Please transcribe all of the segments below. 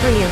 for you.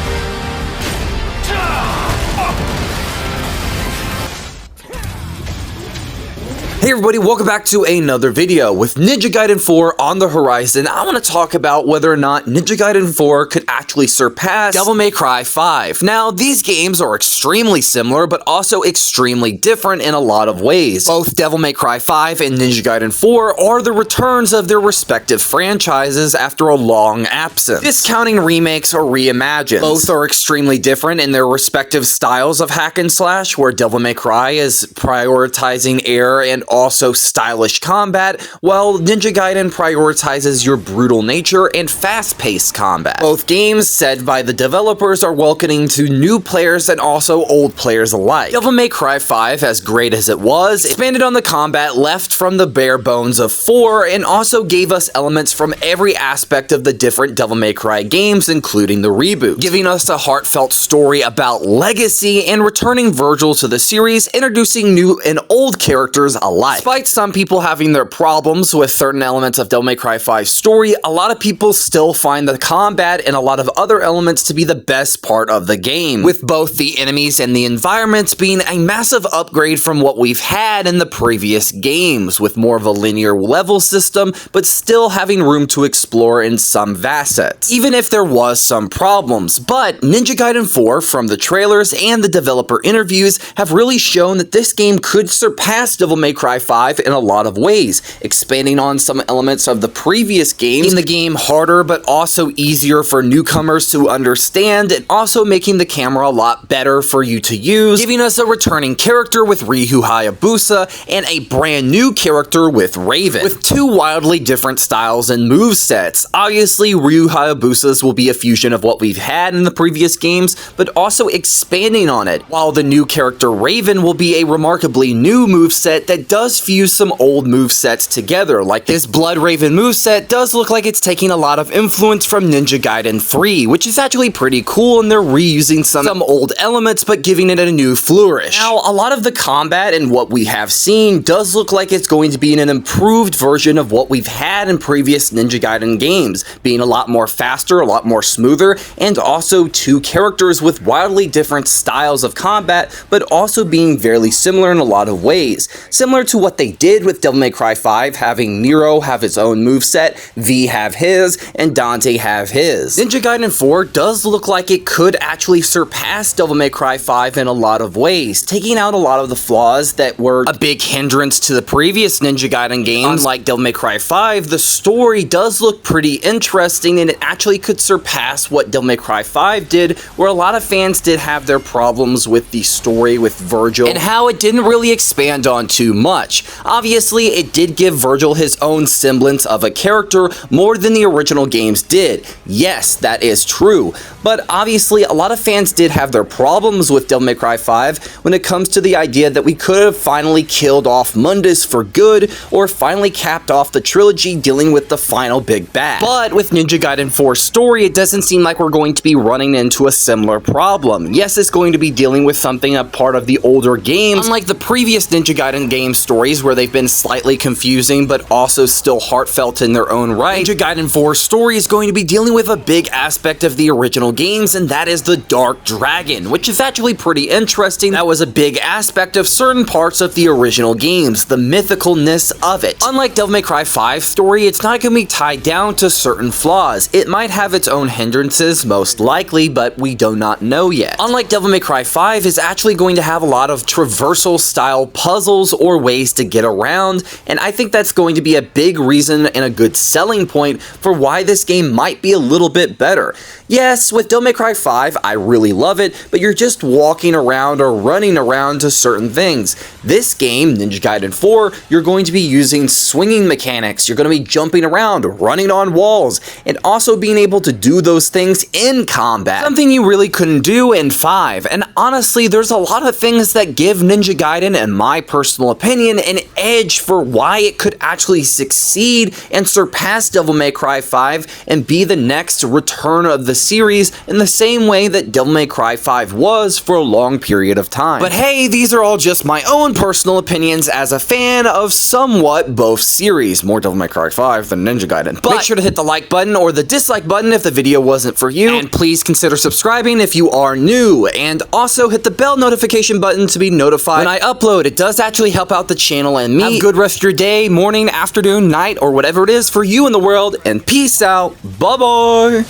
Hey everybody, welcome back to another video. With Ninja Gaiden 4 on the horizon, I want to talk about whether or not Ninja Gaiden 4 could actually surpass Devil May Cry 5. Now, these games are extremely similar, but also extremely different in a lot of ways. Both Devil May Cry 5 and Ninja Gaiden 4 are the returns of their respective franchises after a long absence, discounting remakes or reimaginings. Both are extremely different in their respective styles of hack and slash, where Devil May Cry is prioritizing air and also stylish combat, while Ninja Gaiden prioritizes your brutal nature and fast-paced combat. Both games, said by the developers, are welcoming to new players and also old players alike. Devil May Cry 5, as great as it was, expanded on the combat left from the bare bones of 4 and also gave us elements from every aspect of the different Devil May Cry games, including the reboot, giving us a heartfelt story about legacy and returning Virgil to the series, introducing new and old characters alike. Despite some people having their problems with certain elements of Devil May Cry 5's story, a lot of people still find the combat and a lot of other elements to be the best part of the game, with both the enemies and the environments being a massive upgrade from what we've had in the previous games, with more of a linear level system, but still having room to explore in some facets, even if there was some problems. But Ninja Gaiden 4, from the trailers and the developer interviews, have really shown that this game could surpass Devil May Cry 5 in a lot of ways, expanding on some elements of the previous games, making the game harder but also easier for newcomers to understand, and also making the camera a lot better for you to use, giving us a returning character with Ryu Hayabusa and a brand new character with Raven, with two wildly different styles and movesets. Obviously, Ryu Hayabusa's will be a fusion of what we've had in the previous games, but also expanding on it, while the new character Raven will be a remarkably new moveset that does fuse some old movesets together. Like this Blood Raven moveset does look like it's taking a lot of influence from Ninja Gaiden 3, which is actually pretty cool, and they're reusing some old elements but giving it a new flourish. Now, a lot of the combat and what we have seen does look like it's going to be an improved version of what we've had in previous Ninja Gaiden games, being a lot more faster, a lot more smoother, and also two characters with wildly different styles of combat, but also being fairly similar in a lot of ways. Similar to what they did with Devil May Cry 5, having Nero have his own moveset, V have his, and Dante have his. Ninja Gaiden 4 does look like it could actually surpass Devil May Cry 5 in a lot of ways, taking out a lot of the flaws that were a big hindrance to the previous Ninja Gaiden games. Unlike Devil May Cry 5, the story does look pretty interesting, and it actually could surpass what Devil May Cry 5 did, where a lot of fans did have their problems with the story with Virgil and how it didn't really expand on too much. Obviously, it did give Virgil his own semblance of a character more than the original games did. Yes, that is true. But obviously, a lot of fans did have their problems with Devil May Cry 5 when it comes to the idea that we could have finally killed off Mundus for good, or finally capped off the trilogy dealing with the final big bad. But with Ninja Gaiden 4's story, it doesn't seem like we're going to be running into a similar problem. Yes, it's going to be dealing with something a part of the older games, unlike the previous Ninja Gaiden game stories where they've been slightly confusing but also still heartfelt in their own right. Ninja Gaiden 4's story is going to be dealing with a big aspect of the original games, and that is the Dark Dragon, which is actually pretty interesting. That was a big aspect of certain parts of the original games, the mythicalness of it. Unlike Devil May Cry 5's story, it's not going to be tied down to certain flaws. It might have its own hindrances, most likely, but we do not know yet. Unlike Devil May Cry 5 is actually going to have a lot of traversal style puzzles or ways to get around, and I think that's going to be a big reason and a good selling point for why this game might be a little bit better. Yes, with Devil May Cry 5, I really love it, but you're just walking around or running around to certain things. This game, Ninja Gaiden 4, you're going to be using swinging mechanics, you're going to be jumping around, running on walls, and also being able to do those things in combat. Something you really couldn't do in 5, and honestly, there's a lot of things that give Ninja Gaiden, in my personal opinion, an edge for why it could actually succeed and surpass Devil May Cry 5 and be the next return of the the series in the same way that Devil May Cry 5 was for a long period of time. But hey, these are all just my own personal opinions as a fan of somewhat both series. More Devil May Cry 5 than Ninja Gaiden. But make sure to hit the like button or the dislike button if the video wasn't for you, and please consider subscribing if you are new, and also hit the bell notification button to be notified when I upload. It does actually help out the channel and me. Have a good rest of your day, morning, afternoon, night, or whatever it is for you in the world, and peace out. Bye-bye!